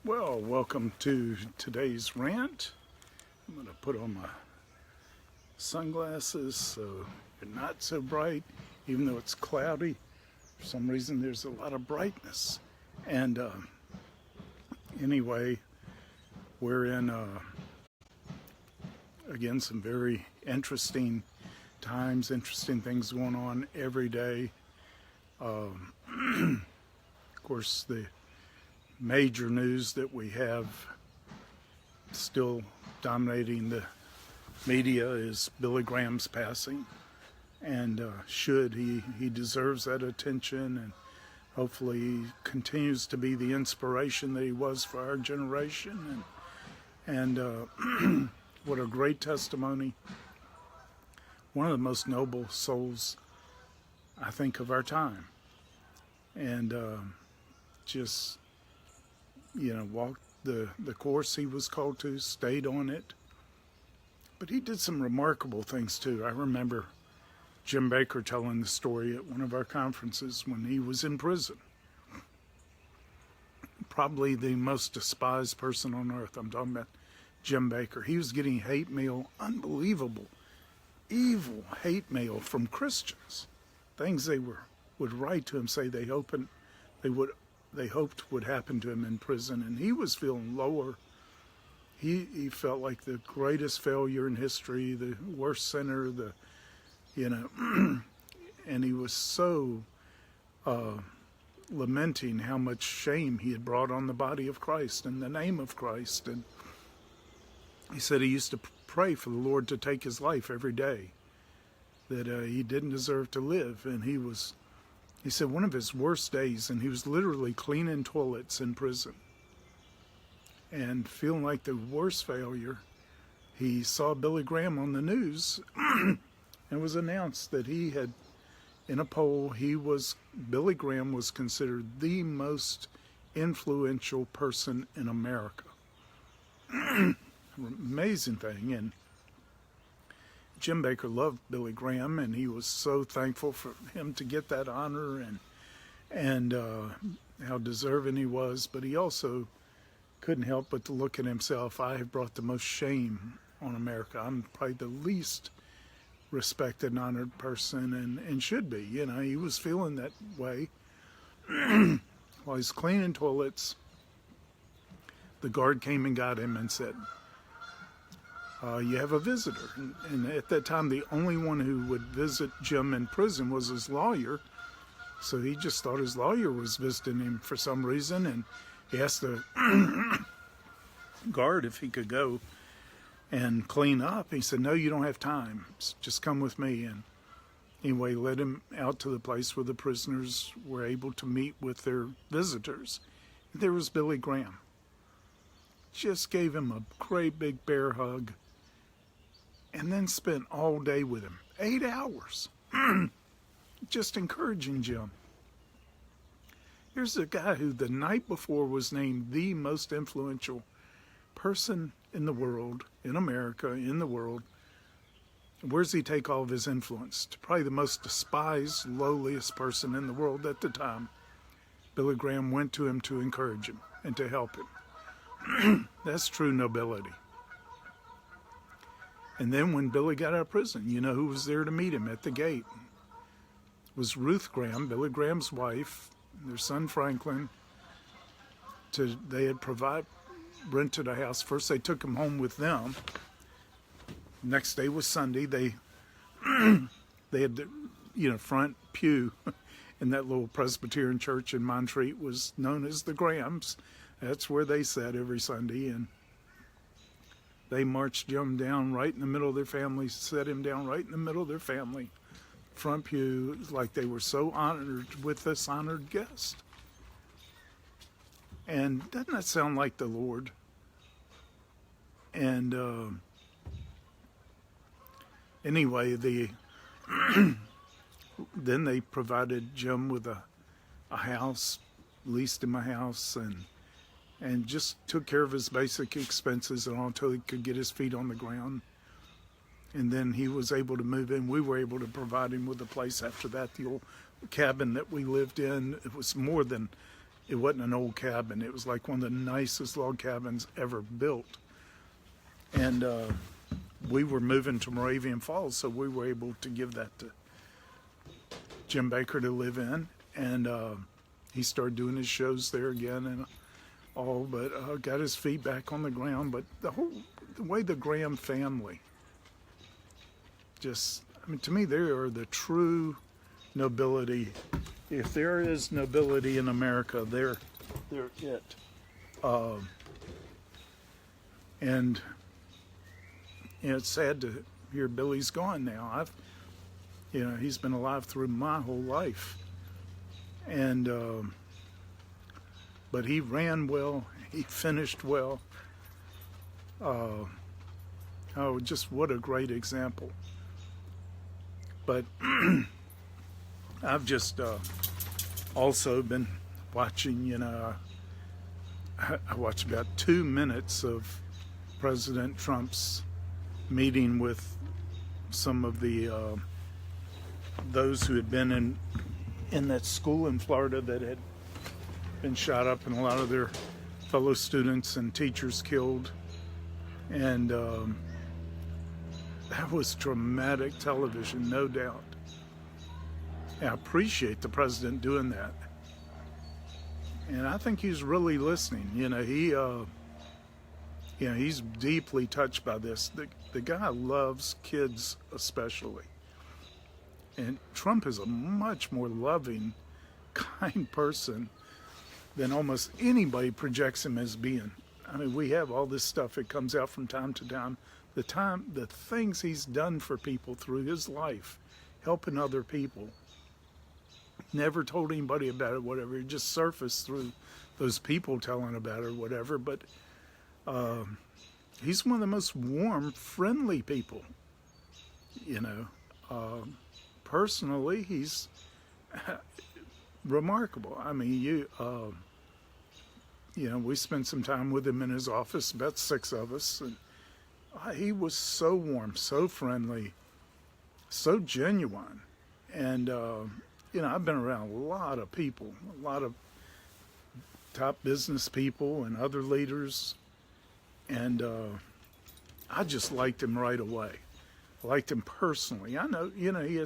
Well, welcome to today's rant. I'm going to put on my sunglasses so they're not so bright, even though it's cloudy. For some reason, there's a lot of brightness. And anyway, we're in, again, some very interesting times, interesting things going on every day. Of course, the major news that we have still dominating the media is Billy Graham's passing, and he deserves that attention, and hopefully he continues to be the inspiration that he was for our generation, and what a great testimony. One of the most noble souls, I think, of our time, and just walked the course he was called to, stayed on it. But he did some remarkable things too. I remember Jim Bakker telling the story at one of our conferences when he was in prison. Probably the most despised person on earth. I'm talking about Jim Bakker. He was getting hate mail, unbelievable, evil hate mail from Christians. Things they would write to him, say they hoped would happen to him in prison, and he was feeling lower. He felt like the greatest failure in history, the worst sinner, and he was so lamenting how much shame he had brought on the body of Christ and the name of Christ. And he said he used to pray for the Lord to take his life every day, that he didn't deserve to live. And he said one of his worst days, and he was literally cleaning toilets in prison and feeling like the worst failure, he saw Billy Graham on the news and it was announced that he had, in a poll, Billy Graham was considered the most influential person in America. Amazing thing. And Jim Bakker loved Billy Graham, and he was so thankful for him to get that honor, and how deserving he was. But he also couldn't help but to look at himself. I have brought the most shame on America. I'm probably the least respected and honored person, and should be. He was feeling that way. While he's cleaning toilets, the guard came and got him and said, you have a visitor. And at that time, the only one who would visit Jim in prison was his lawyer. So he just thought his lawyer was visiting him for some reason. And he asked the guard if he could go and clean up. He said, no, you don't have time. Just come with me. And anyway, led him out to the place where the prisoners were able to meet with their visitors. There was Billy Graham. Just gave him a great big bear hug, and then spent all day with him, 8 hours, just encouraging Jim. Here's a guy who the night before was named the most influential person in the world, in America, in the world. Where does he take all of his influence? To probably the most despised, lowliest person in the world at the time. Billy Graham went to him to encourage him and to help him. That's true nobility. And then when Billy got out of prison, you know who was there to meet him at the gate? It was Ruth Graham, Billy Graham's wife, their son Franklin. They had rented a house. First they took him home with them. Next day was Sunday. They had the front pew in that little Presbyterian church in Montreat was known as the Grahams. That's where they sat every Sunday, and they marched Jim down right in the middle of their family, set him down right in the middle of their family, front pew, like they were so honored with this honored guest. And doesn't that sound like the Lord? And anyway, then they provided Jim with a house, leased him a house, and just took care of his basic expenses and all until he could get his feet on the ground. And then he was able to move in. We were able to provide him with a place after that. The old cabin that we lived in, it was more than it wasn't an old cabin. It was like one of the nicest log cabins ever built. And we were moving to Moravian Falls, so we were able to give that to Jim Baker to live in. And he started doing his shows there again and all, but got his feet back on the ground. But the way the Graham family, just, I mean, to me, they are the true nobility. If there is nobility in America, they're it. And it's sad to hear Billy's gone now. He's been alive through my whole life. And, but he ran well, he finished well. Just what a great example. But I've just also been watching, I watched about 2 minutes of President Trump's meeting with some of the those who had been in that school in Florida that had been shot up and a lot of their fellow students and teachers killed. And that was traumatic television, no doubt. And I appreciate the president doing that. And I think he's really listening. He's deeply touched by this. The guy loves kids especially. And Trump is a much more loving, kind person than almost anybody projects him as being. I mean, we have all this stuff that comes out from time to time. The things he's done for people through his life, helping other people. Never told anybody about it, whatever. It just surfaced through those people telling about it or whatever. But he's one of the most warm, friendly people. Personally, he's remarkable. I mean, we spent some time with him in his office, about 6 of us, and he was so warm, so friendly, so genuine. And, I've been around a lot of people, a lot of top business people and other leaders, and I just liked him right away. I liked him personally. I know, he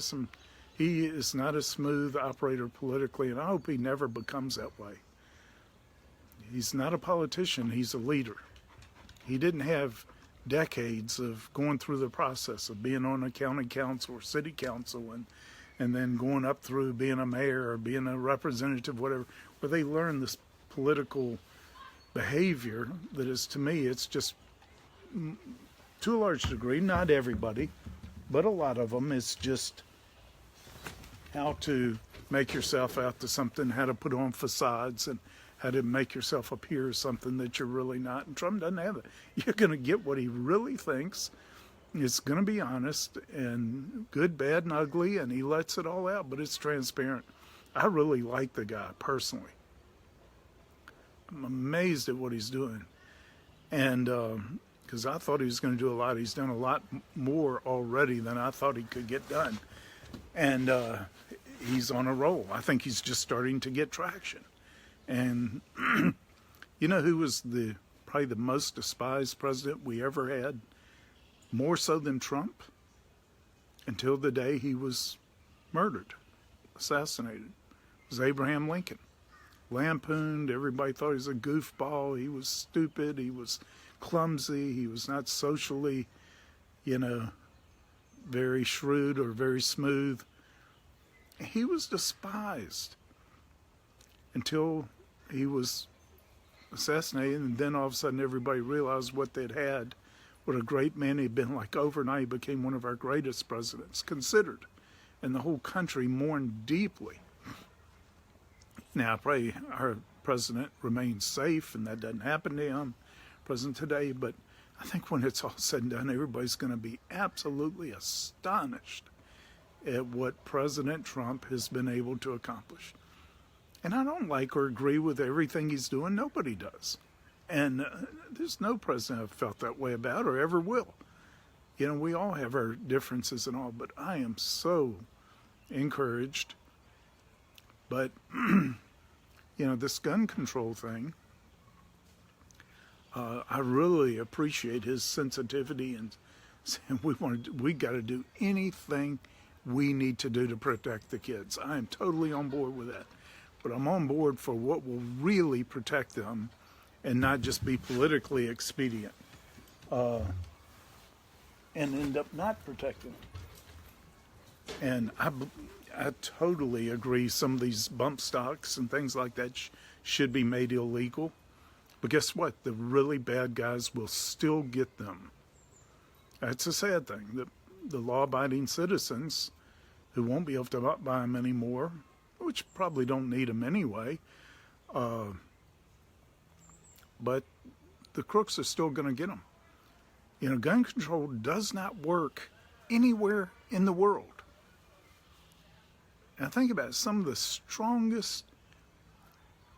is not a smooth operator politically, and I hope he never becomes that way. He's not a politician, he's a leader. He didn't have decades of going through the process of being on a county council or city council and then going up through being a mayor or being a representative, whatever, where they learn this political behavior that is, to me, it's just, to a large degree, not everybody, but a lot of them, it's just how to make yourself out to something, how to put on facades, and how to make yourself appear as something that you're really not. And Trump doesn't have it. You're going to get what he really thinks. It's going to be honest and good, bad, and ugly, and he lets it all out, but it's transparent. I really like the guy personally. I'm amazed at what he's doing. And because I thought he was going to do a lot. He's done a lot more already than I thought he could get done. And he's on a roll. I think he's just starting to get traction. And you know who was probably the most despised president we ever had? More so than Trump, until the day he was murdered, assassinated. It was Abraham Lincoln. Lampooned, everybody thought he was a goofball, he was stupid, he was clumsy, he was not socially, very shrewd or very smooth. He was despised until he was assassinated, and then all of a sudden everybody realized what they'd had, what a great man he'd been. Like overnight he became one of our greatest presidents, considered, and the whole country mourned deeply. Now, I pray our president remains safe and that doesn't happen to him, president today, but I think when it's all said and done, everybody's going to be absolutely astonished at what President Trump has been able to accomplish. And I don't like or agree with everything he's doing. Nobody does. And there's no president I've felt that way about or ever will. We all have our differences and all, but I am so encouraged. But, this gun control thing, I really appreciate his sensitivity and saying we got to do anything we need to do to protect the kids. I am totally on board with that. But I'm on board for what will really protect them and not just be politically expedient and end up not protecting them. And I totally agree some of these bump stocks and things like that should be made illegal. But guess what? The really bad guys will still get them. That's a sad thing. The law-abiding citizens who won't be able to buy them anymore, which probably don't need them anyway, but the crooks are still going to get them. Gun control does not work anywhere in the world. And think about it, some of the strongest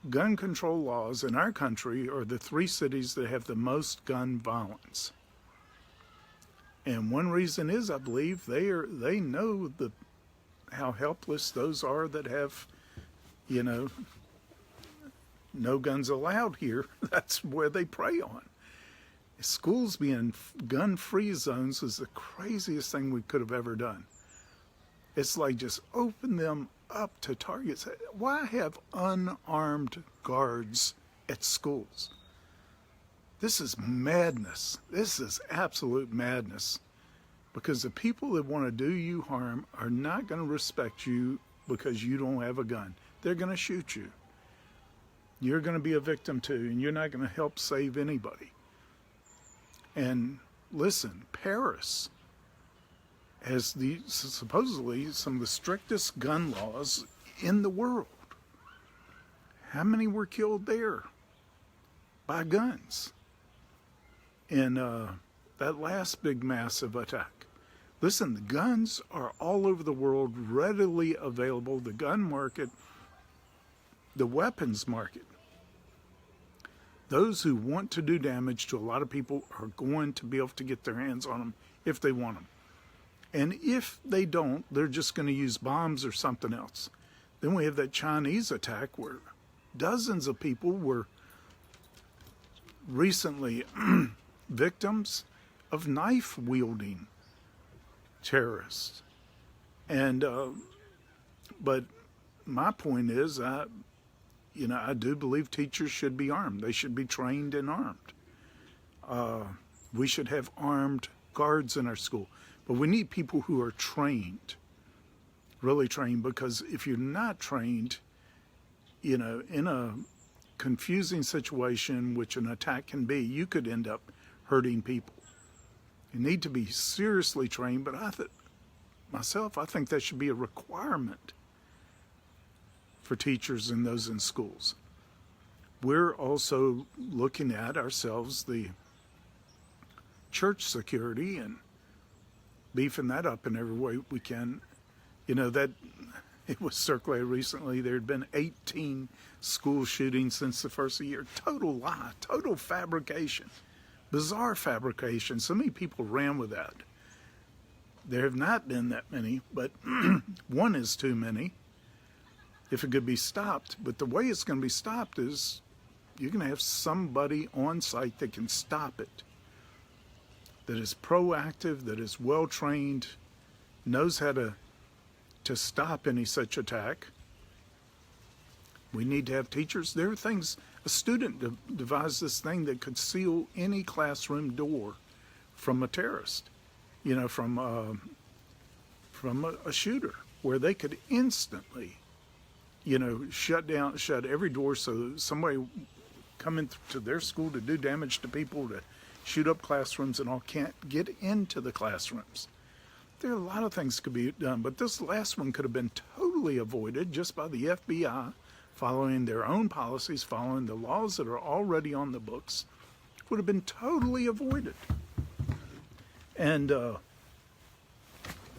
gun control laws in our country are the 3 cities that have the most gun violence. And one reason is, I believe, they know how helpless those are that have, no guns allowed here. That's where they prey on. Schools being gun-free zones is the craziest thing we could have ever done. It's like just open them up to targets. Why have unarmed guards at schools? This is madness. This is absolute madness. Because the people that want to do you harm are not going to respect you because you don't have a gun. They're going to shoot you. You're going to be a victim too, and you're not going to help save anybody. And listen, Paris has supposedly some of the strictest gun laws in the world. How many were killed there by guns in that last big massive attack? Listen, the guns are all over the world, readily available. The gun market, the weapons market. Those who want to do damage to a lot of people are going to be able to get their hands on them if they want them. And if they don't, they're just going to use bombs or something else. Then we have that Chinese attack where dozens of people were recently victims of knife-wielding terrorists. And but my point is, I do believe teachers should be armed. They should be trained and armed. We should have armed guards in our school. But we need people who are trained, really trained, because if you're not trained, in a confusing situation, which an attack can be, you could end up hurting people. You need to be seriously trained, but I think that should be a requirement for teachers and those in schools. We're also looking at ourselves the church security and beefing that up in every way we can. That it was circulated recently. There had been 18 school shootings since the first of the year. Total lie, total fabrication, bizarre fabrication. So many people ran with that. There have not been that many, but one is too many if it could be stopped. But the way it's going to be stopped is you're going to have somebody on site that can stop it, that is proactive, that is well-trained, knows how to stop any such attack. We need to have teachers. There are things, a student devised this thing that could seal any classroom door from a terrorist, from a shooter, where they could instantly, shut every door so somebody coming to their school to do damage to people, to shoot up classrooms and all, can't get into the classrooms. There are a lot of things could be done, but this last one could have been totally avoided just by the FBI following their own policies, following the laws that are already on the books. It would have been totally avoided. And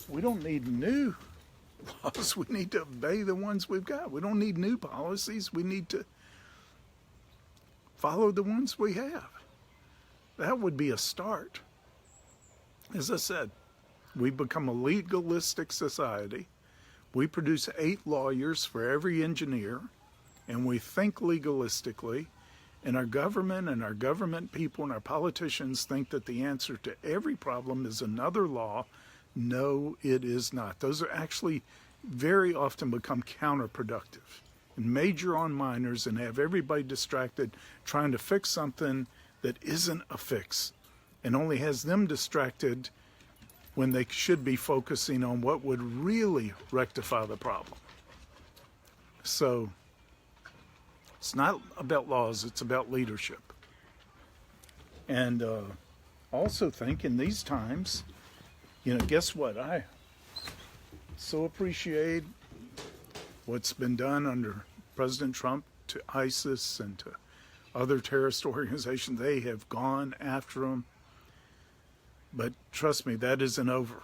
we don't need new laws. We need to obey the ones we've got. We don't need new policies. We need to follow the ones we have. That would be a start. As I said, we've become a legalistic society. We produce 8 lawyers for every engineer. and we think legalistically, and our government people and our politicians think that the answer to every problem is another law. No, it is not. Those are actually very often become counterproductive and major on minors and have everybody distracted trying to fix something that isn't a fix and only has them distracted when they should be focusing on what would really rectify the problem. So it's not about laws, it's about leadership. And also think in these times, guess what? I so appreciate what's been done under President Trump to ISIS and to other terrorist organizations. They have gone after them. But trust me, that isn't over.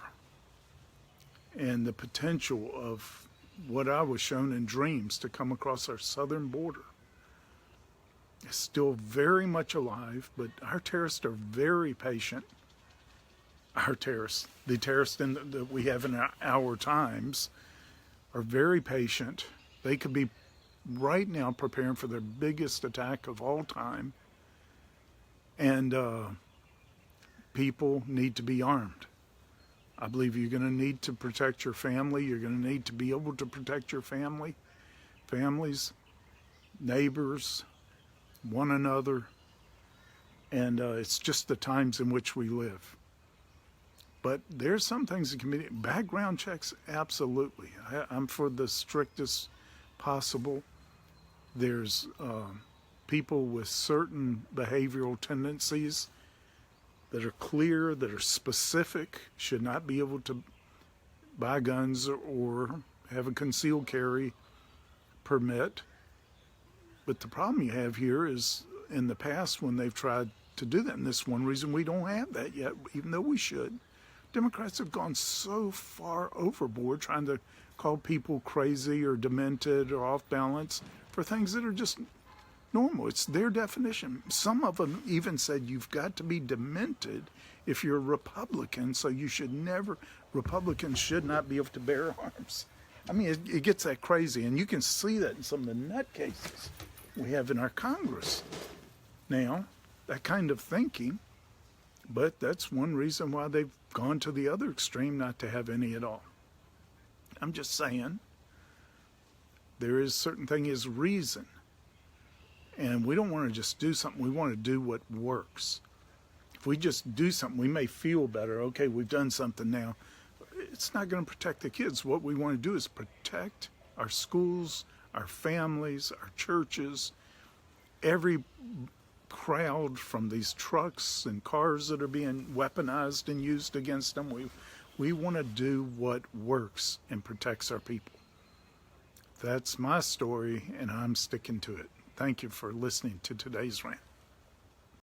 And the potential of what I was shown in dreams to come across our southern border is still very much alive, but our terrorists are very patient. Our terrorists, the terrorists that we have in our times, are very patient. They could be right now preparing for their biggest attack of all time. And people need to be armed. I believe you're going to need to protect your family. You're going to need to be able to protect your families, neighbors, one another. And it's just the times in which we live. But there's some things that can be, background checks, absolutely. I'm for the strictest possible. There's people with certain behavioral tendencies that are clear, that are specific, should not be able to buy guns or have a concealed carry permit. But the problem you have here is in the past when they've tried to do that, and this is one reason we don't have that yet, even though we should, Democrats have gone so far overboard trying to call people crazy or demented or off balance for things that are just normal. It's their definition. Some of them even said you've got to be demented if you're a Republican, so Republicans should not be able to bear arms. I mean, it gets that crazy, and you can see that in some of the nutcases we have in our Congress now, that kind of thinking. But that's one reason why they've gone to the other extreme, not to have any at all. I'm just saying, there is certain thing is reason. And we don't want to just do something. We want to do what works. If we just do something, we may feel better. Okay, we've done something now. It's not going to protect the kids. What we want to do is protect our schools, our families, our churches, every crowd from these trucks and cars that are being weaponized and used against them. We want to do what works and protects our people. That's my story, and I'm sticking to it. Thank you for listening to today's rant.